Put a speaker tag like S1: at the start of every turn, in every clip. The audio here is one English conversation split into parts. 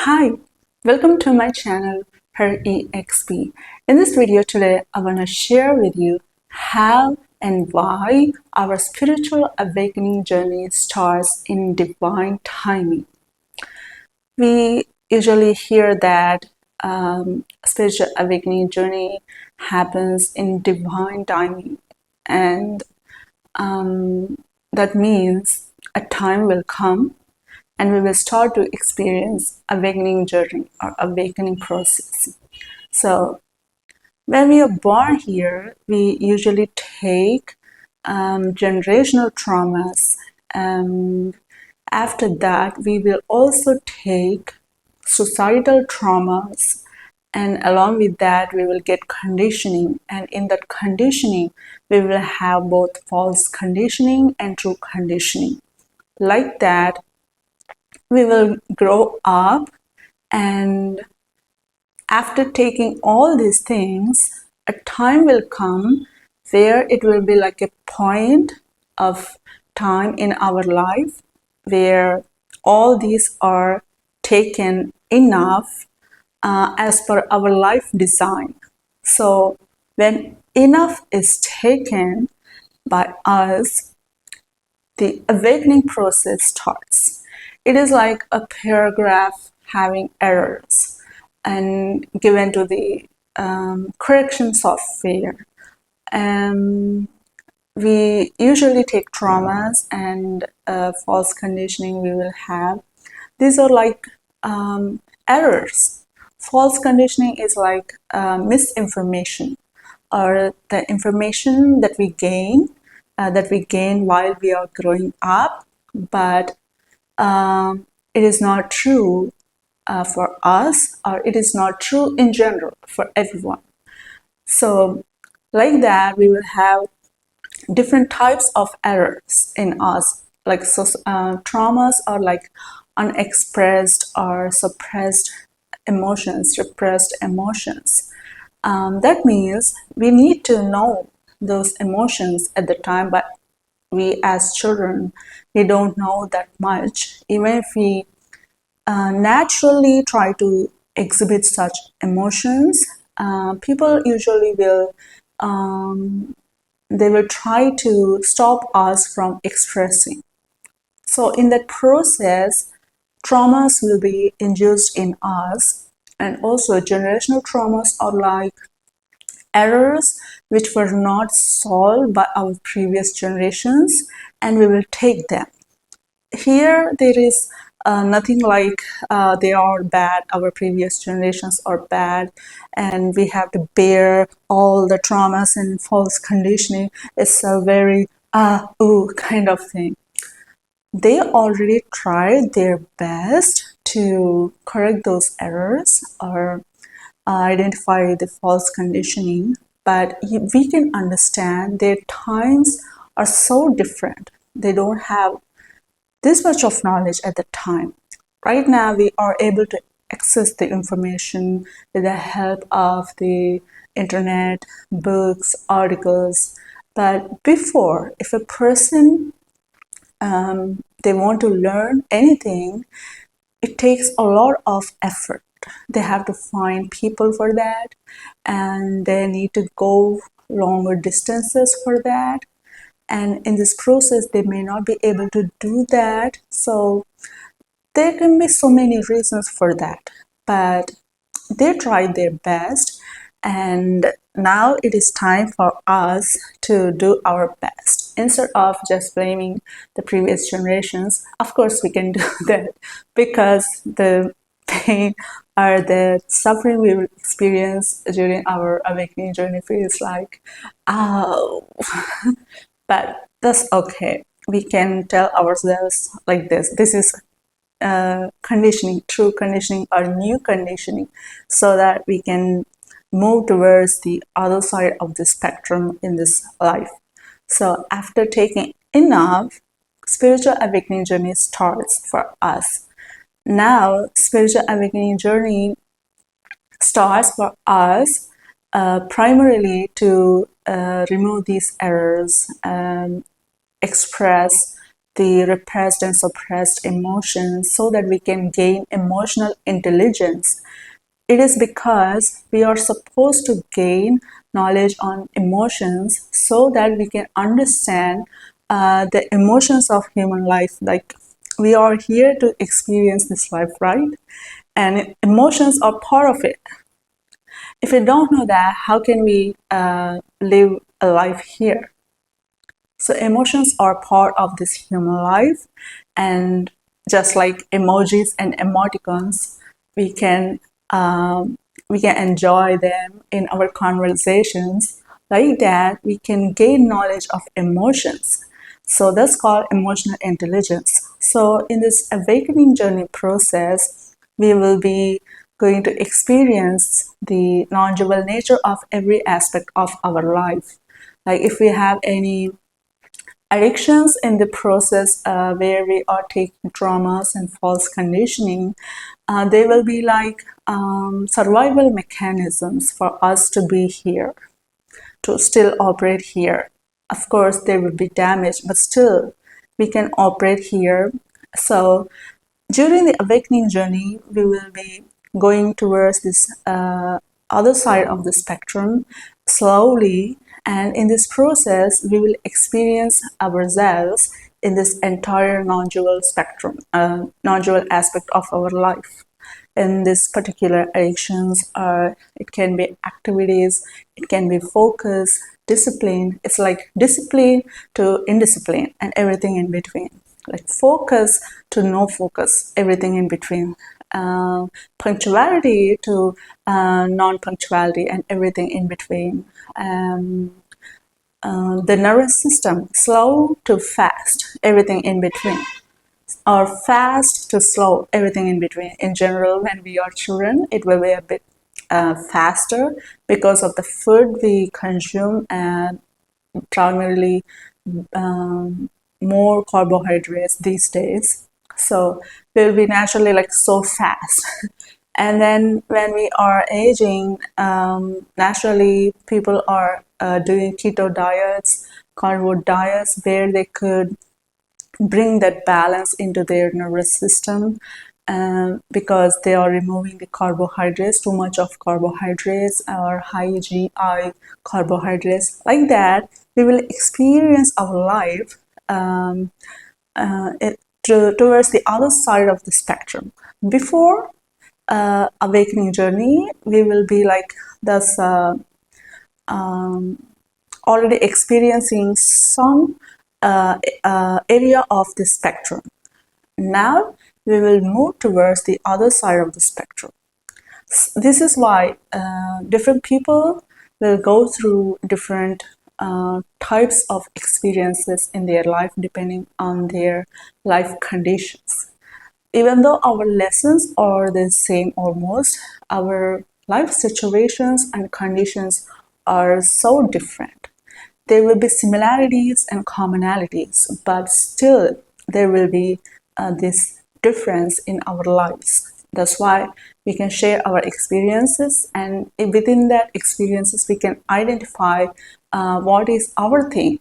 S1: Hi, welcome to my channel, Her EXP. In this video today, I want to share with you how and why our spiritual awakening journey starts in divine timing. We usually hear that spiritual awakening journey happens in divine timing, and that means a time will come and we will start to experience awakening journey or awakening process. So when we are born here, we usually take generational traumas, and after that we will also take societal traumas, and along with that we will get conditioning, and in that conditioning we will have both false conditioning and true conditioning. Like that, we will grow up, and after taking all these things, a time will come where it will be like a point of time in our life where all these are taken enough as per our life design. So when enough is taken by us, the awakening process starts. It is like a paragraph having errors and given to the correction software. And we usually take traumas and false conditioning we will have. These are like errors. False conditioning is like misinformation, or the information that we gain while we are growing up, but it is not true for us, or it is not true in general for everyone. So like that, we will have different types of errors in us, like traumas are like unexpressed or suppressed emotions, repressed emotions. That means we need to know those emotions at the time, but we as children, we don't know that much. Even if we naturally try to exhibit such emotions, people usually will they will try to stop us from expressing. So in that process, traumas will be induced in us, and also generational traumas are like errors which were not solved by our previous generations, and we will take them. Here there is nothing like they are bad, our previous generations are bad, and we have to bear all the traumas and false conditioning. It's a very kind of thing. They already tried their best to correct those errors or identify the false conditioning, but we can understand their times are so different. They don't have this much of knowledge at the time. Right now, we are able to access the information with the help of the internet, books, articles. But before, if a person they want to learn anything, it takes a lot of effort. They have to find people for that, and they need to go longer distances for that. And in this process, they may not be able to do that. So there can be so many reasons for that, but they tried their best, and now it is time for us to do our best. Instead of just blaming the previous generations, of course we can do that, because the pain or the suffering we will experience during our awakening journey feels like, oh, but that's okay. We can tell ourselves like this is conditioning, true conditioning or new conditioning, so that we can move towards the other side of the spectrum in this life. So after taking enough, spiritual awakening journey starts for us. Now spiritual awakening journey starts for us primarily to remove these errors, express the repressed and suppressed emotions so that we can gain emotional intelligence. It is because we are supposed to gain knowledge on emotions so that we can understand the emotions of human life. Like, we are here to experience this life, right? And emotions are part of it. If we don't know that, how can we live a life here? So emotions are part of this human life, and just like emojis and emoticons, we can we can enjoy them in our conversations. Like that, we can gain knowledge of emotions. So that's called emotional intelligence. So in this awakening journey process, we will be going to experience the non-dual nature of every aspect of our life. Like if we have any addictions in the process where we are taking traumas and false conditioning, they will be like survival mechanisms for us to be here, to still operate here. Of course, there will be damage, but still we can operate here. So during the awakening journey, we will be going towards this other side of the spectrum slowly, and in this process, we will experience ourselves in this entire non-dual spectrum, non-dual aspect of our life. In this particular addictions, it can be activities, it can be focus, discipline. It's like discipline to indiscipline and everything in between, like focus to no focus, everything in between, uh, punctuality to non-punctuality and everything in between. The nervous system, slow to fast, everything in between, or fast to slow, everything in between. In general, when we are children, it will be a bit faster because of the food we consume, and primarily more carbohydrates these days. So we'll be naturally like so fast. And then when we are aging, naturally people are doing keto diets, carnivore diets, where they could bring that balance into their nervous system, because they are removing the carbohydrates, too much of carbohydrates or high GI carbohydrates. Like that, we will experience our life towards the other side of the spectrum. Before awakening journey, we will be like this already experiencing some area of the spectrum. Now we will move towards the other side of the spectrum. This is why different people will go through different types of experiences in their life depending on their life conditions. Even though our lessons are the same almost, our life situations and conditions are so different. There will be similarities and commonalities, but still there will be this difference in our lives. That's why we can share our experiences, and within that experiences, we can identify what is our thing.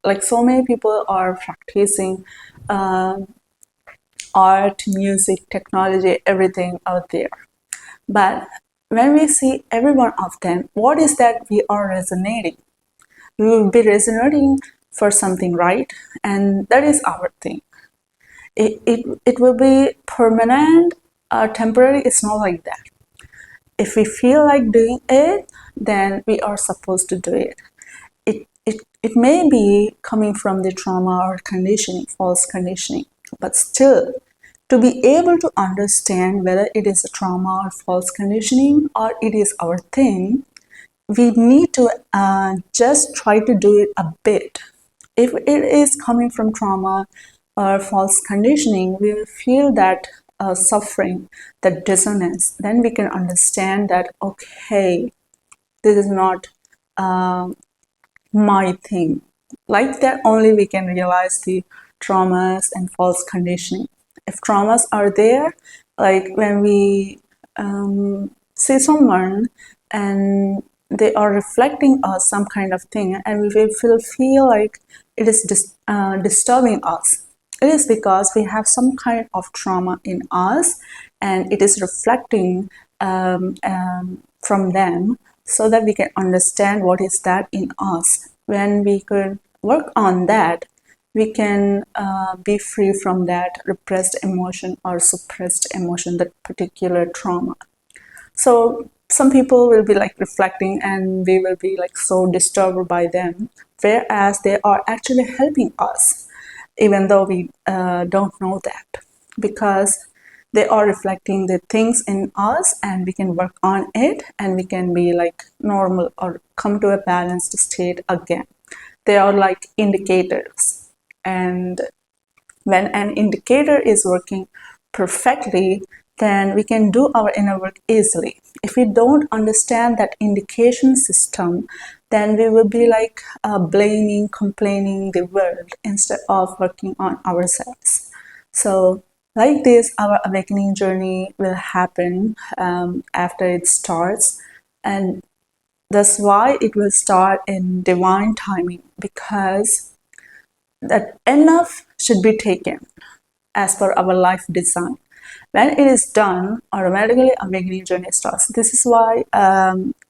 S1: Like so many people are practicing art, music, technology, everything out there. But when we see every one of them, what is that we are resonating? We will be resonating for something, right? And that is our thing. It will be permanent or temporary. It's not like that. If we feel like doing it, then we are supposed to do it. It may be coming from the trauma or conditioning, false conditioning, but still, to be able to understand whether it is a trauma or false conditioning or it is our thing, we need to just try to do it a bit. If it is coming from trauma or false conditioning, we will feel that suffering, that dissonance. Then we can understand that, okay, this is not my thing. Like that, only we can realize the traumas and false conditioning. If traumas are there, like when we see someone and they are reflecting us some kind of thing, and we feel like it is disturbing us, It is because we have some kind of trauma in us, and it is reflecting from them, so that we can understand what is that in us. When we could work on that, we can be free from that repressed emotion or suppressed emotion, that particular trauma. So some people will be like reflecting, and we will be like so disturbed by them, whereas they are actually helping us, even though we don't know that, because they are reflecting the things in us, and we can work on it, and we can be like normal or come to a balanced state again. They are like indicators, and when an indicator is working perfectly, then we can do our inner work easily. If we don't understand that indication system, then we will be like blaming, complaining the world instead of working on ourselves. So like this, our awakening journey will happen after it starts, and that's why it will start in divine timing, because that enough should be taken as per our life design. When it is done, automatically awakening journey starts. This is why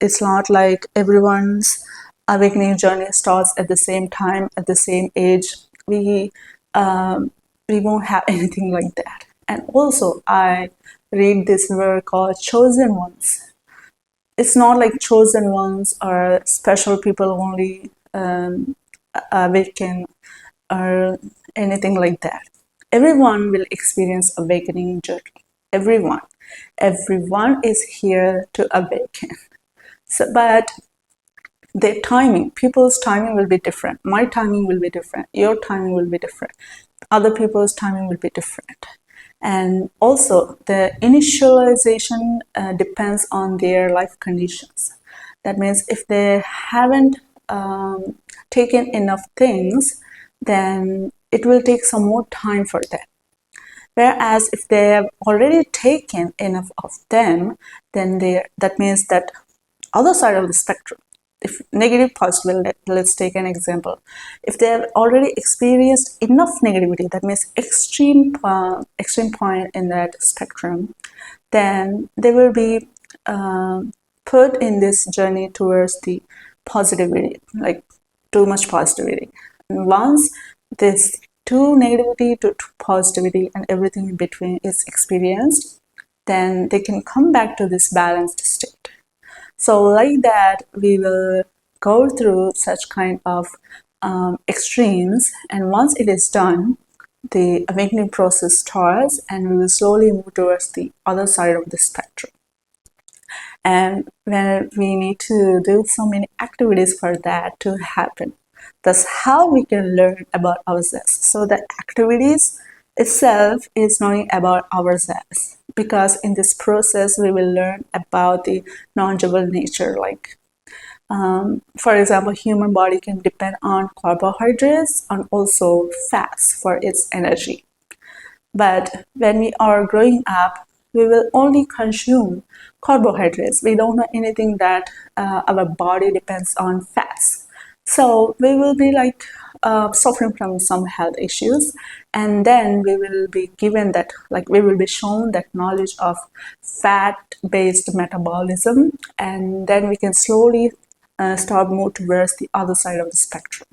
S1: it's not like everyone's awakening journey starts at the same time, at the same age. We won't have anything like that. And also, I read this word called chosen ones. It's not like chosen ones or special people only awaken or anything like that. Everyone will experience awakening journey. Everyone. Everyone is here to awaken. So, but their timing, people's timing will be different. My timing will be different. Your timing will be different. Other people's timing will be different. And also, the initialization depends on their life conditions. That means if they haven't taken enough things, then it will take some more time for them. Whereas if they have already taken enough of them, then that means that other side of the spectrum, if negative positive, let's take an example. If they have already experienced enough negativity, that means extreme point in that spectrum, then they will be put in this journey towards the positivity, like too much positivity. And once this to negativity to positivity and everything in between is experienced, then they can come back to this balanced state. So like that, we will go through such kind of extremes, and once it is done, the awakening process starts, and we will slowly move towards the other side of the spectrum. And when we need to do so many activities for that to happen, that's how we can learn about ourselves. So the activities itself is knowing about ourselves, because in this process we will learn about the non-dual nature. Like for example, human body can depend on carbohydrates and also fats for its energy. But when we are growing up, we will only consume carbohydrates. We don't know anything that our body depends on fats. So we will be like suffering from some health issues, and then we will be given that, like we will be shown that knowledge of fat-based metabolism, and then we can slowly start move towards the other side of the spectrum.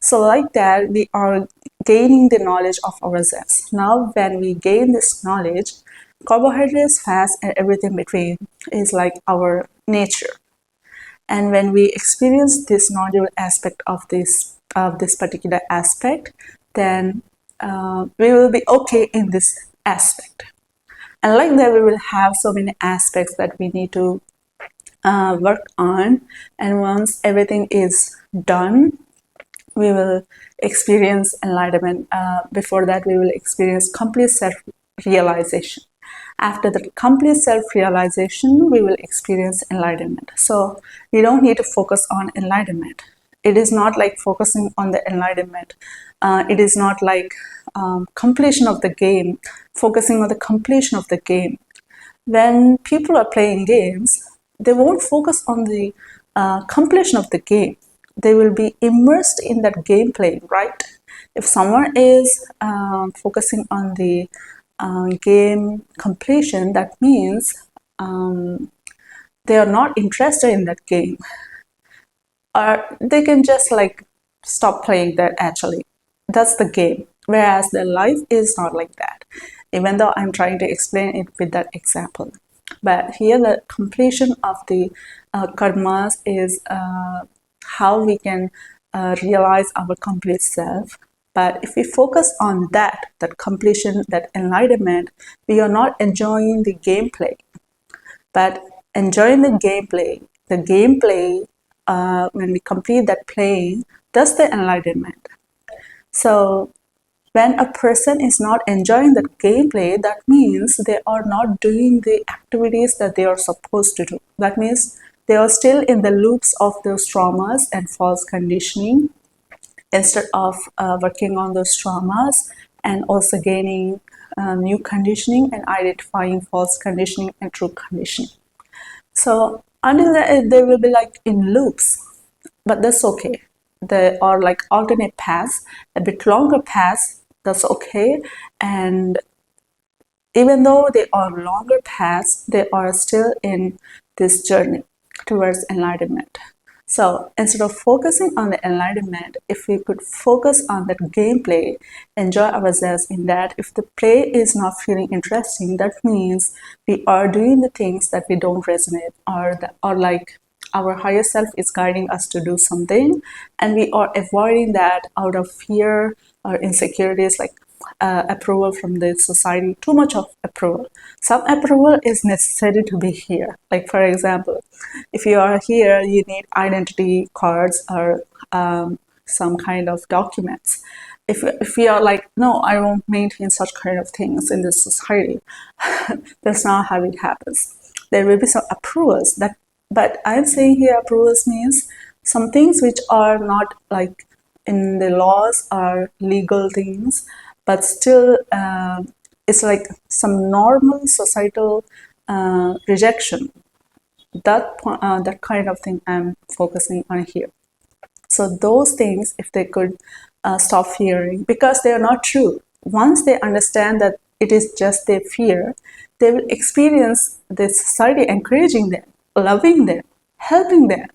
S1: So like that, we are gaining the knowledge of ourselves. Now, when we gain this knowledge, carbohydrates, fats, and everything between is like our nature. And when we experience this non-dual aspect of this particular aspect, then we will be okay in this aspect. And like that, we will have so many aspects that we need to work on. And once everything is done, we will experience enlightenment. Before that, we will experience complete self-realization. After the complete self-realization, we will experience enlightenment. So we don't need to focus on enlightenment. It is not like focusing on the enlightenment. It is not like completion of the game, focusing on the completion of the game. When people are playing games, they won't focus on the completion of the game. They will be immersed in that gameplay, right? If someone is focusing on the game completion, that means they are not interested in that game, or they can just like stop playing that. Actually, that's the game, whereas the life is not like that, even though I'm trying to explain it with that example. But here the completion of the karmas is how we can realize our complete self. But if we focus on that completion, that enlightenment, we are not enjoying the gameplay, but enjoying the gameplay. The gameplay, when we complete that playing, that's the enlightenment. So when a person is not enjoying the gameplay, that means they are not doing the activities that they are supposed to do. That means they are still in the loops of those traumas and false conditioning, instead of working on those traumas and also gaining new conditioning and identifying false conditioning and true conditioning. So until that, they will be like in loops, but that's okay. There are like alternate paths, a bit longer paths, that's okay. And even though they are longer paths, they are still in this journey towards enlightenment. So instead of focusing on the enlightenment, if we could focus on that gameplay, enjoy ourselves in that. If the play is not feeling interesting, that means we are doing the things that we don't resonate, or like our higher self is guiding us to do something, and we are avoiding that out of fear or insecurities, like approval from the society, too much of approval. Some approval is necessary to be here. Like, for example, if you are here, you need identity cards or some kind of documents. If we are like, no, I won't maintain such kind of things in this society, that's not how it happens. There will be some approvals that, but I'm saying here approvals means some things which are not like in the laws or legal things, but still it's like some normal societal rejection. That kind of thing I'm focusing on here. So those things, if they could stop fearing, because they are not true. Once they understand that it is just their fear, they will experience the society encouraging them, loving them, helping them.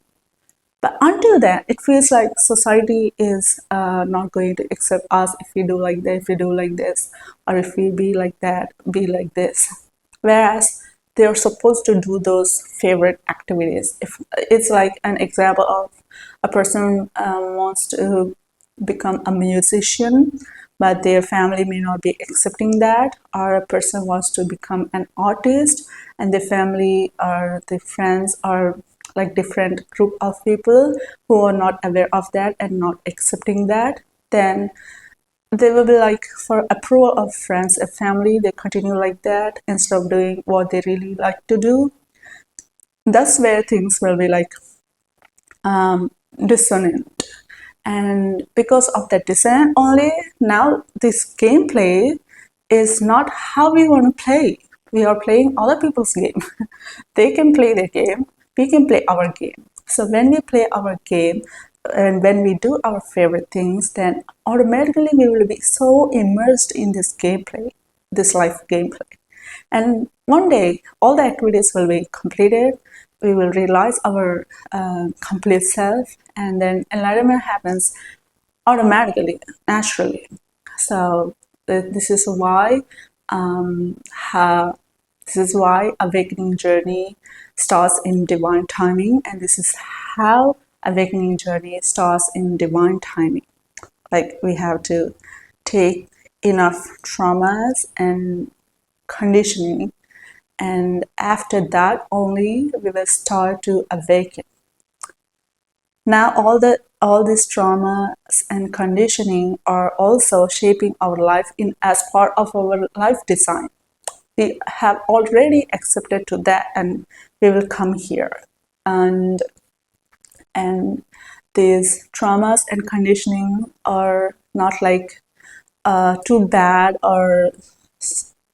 S1: But until then, it feels like society is not going to accept us if we do like that, if we do like this, or if we be like that, be like this. Whereas they are supposed to do those favorite activities. If it's like an example of a person wants to become a musician, but their family may not be accepting that, or a person wants to become an artist and the family or the friends are like different group of people who are not aware of that and not accepting that, then they will be like, for approval of friends and family, they continue like that instead of doing what they really like to do. That's where things will be like dissonant. And because of that dissonance only, now this gameplay is not how we want to play. We are playing other people's game. They can play their game, we can play our game. So when we play our game and when we do our favorite things, then automatically we will be so immersed in this gameplay, this life gameplay. And one day, all the activities will be completed. We will realize our complete self, and then enlightenment happens automatically, naturally. So this is why this is why awakening journey starts in divine timing, and this is how awakening journey starts in divine timing. Like, we have to take enough traumas and conditioning, and after that only we will start to awaken. Now all these traumas and conditioning are also shaping our life in as part of our life design. We have already accepted to that, and we will come here, and these traumas and conditioning are not like too bad or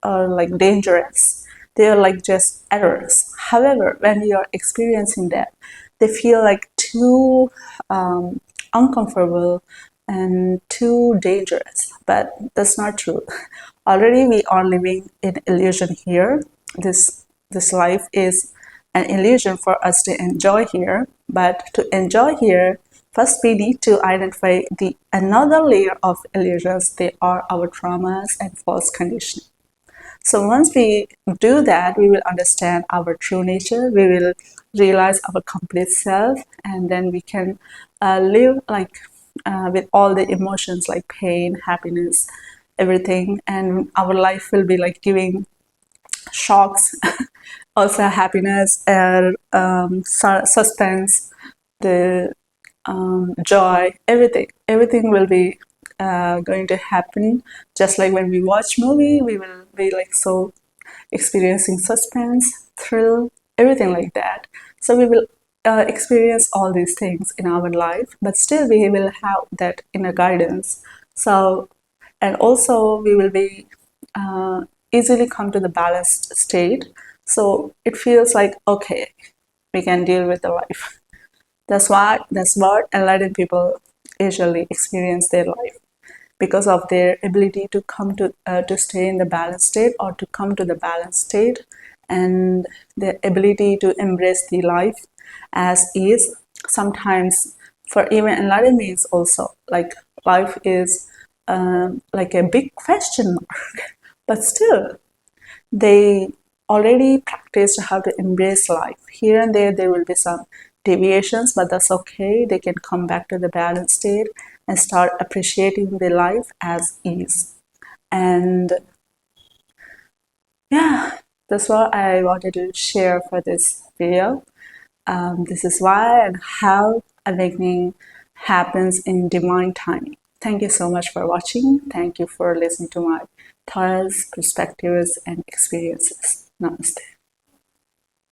S1: like dangerous. They are like just errors. However, when you are experiencing that, they feel like too uncomfortable and too dangerous. But that's not true. Already we are living in illusion here. This life is an illusion for us to enjoy here. But to enjoy here, first we need to identify the another layer of illusions. They are our traumas and false conditioning. So once we do that, we will understand our true nature. We will realize our complete self, and then we can live like with all the emotions like pain, happiness, everything, and our life will be like giving shocks, also happiness, suspense, the joy, everything will be going to happen. Just like when we watch movie, we will be like so experiencing suspense, thrill, everything like that. So we will experience all these things in our life, but still we will have that inner guidance. So, and also we will be uh, easily come to the balanced state. So it feels like, okay, we can deal with the life. That's what enlightened people usually experience their life because of their ability to come to stay in the balanced state or to come to the balanced state, and their ability to embrace the life as is. Sometimes for even enlightened beings also, like life is like a big question mark, but still they already practiced how to embrace life. Here and there will be some deviations, but that's okay. They can come back to the balanced state and start appreciating their life as is. And yeah, that's what I wanted to share for this video. This is why and how awakening happens in divine timing. Thank you so much for watching. Thank you for listening to my thoughts, perspectives, and experiences. Namaste.